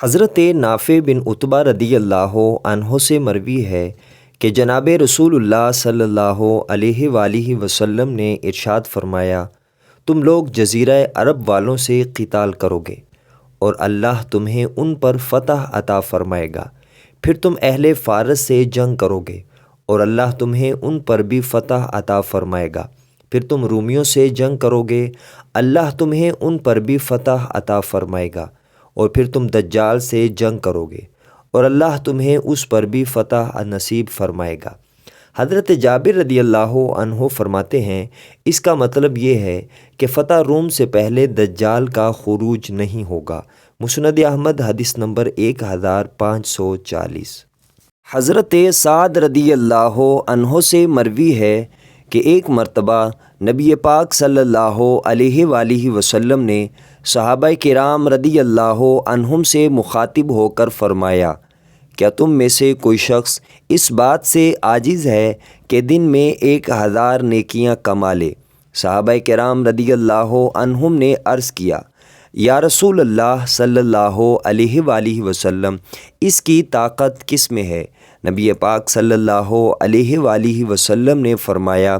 حضرت نافع بن عتبہ رضی اللہ عنہ سے مروی ہے کہ جناب رسول اللہ صلی اللہ علیہ وآلہ وسلم نے ارشاد فرمایا، تم لوگ جزیرہ عرب والوں سے قتال کرو گے اور اللہ تمہیں ان پر فتح عطا فرمائے گا، پھر تم اہل فارس سے جنگ کرو گے اور اللہ تمہیں ان پر بھی فتح عطا فرمائے گا، پھر تم رومیوں سے جنگ کرو گے، اللہ تمہیں ان پر بھی فتح عطا فرمائے گا، اور پھر تم دجال سے جنگ کرو گے اور اللہ تمہیں اس پر بھی فتح نصیب فرمائے گا۔ حضرت جابر رضی اللہ عنہ فرماتے ہیں، اس کا مطلب یہ ہے کہ فتح روم سے پہلے دجال کا خروج نہیں ہوگا۔ مسند احمد حدیث نمبر 1540۔ حضرت سعد رضی اللہ عنہ سے مروی ہے کہ ایک مرتبہ نبی پاک صلی اللہ علیہ وآلہ وسلم نے صحابہ کرام رضی اللہ عنہم سے مخاطب ہو کر فرمایا، کیا تم میں سے کوئی شخص اس بات سے عاجز ہے کہ دن میں 1000 نیکیاں کما لے؟ صحابہ کرام رضی اللہ عنہم نے عرض کیا، یا رسول اللہ صلی اللہ علیہ وآلہ وسلم، اس کی طاقت کس میں ہے؟ نبی پاک صلی اللہ علیہ وآلہ وسلم نے فرمایا،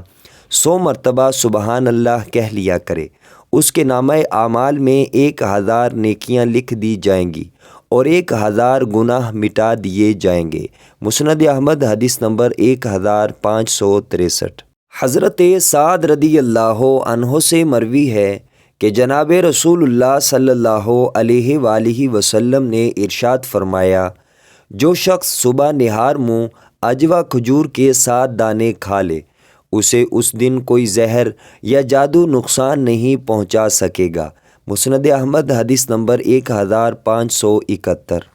100 مرتبہ سبحان اللہ کہہ لیا کرے، اس کے نامہ اعمال میں 1000 نیکیاں لکھ دی جائیں گی اور 1000 گناہ مٹا دیے جائیں گے۔ مسند احمد حدیث نمبر 1563۔ حضرت سعد رضی اللہ عنہ سے مروی ہے کہ جناب رسول اللہ صلی اللہ علیہ وآلہ وسلم نے ارشاد فرمایا، جو شخص صبح نہار منہ عجوہ کھجور کے 7 دانے کھا لے، اسے اس دن کوئی زہر یا جادو نقصان نہیں پہنچا سکے گا۔ مسند احمد حدیث نمبر 1571۔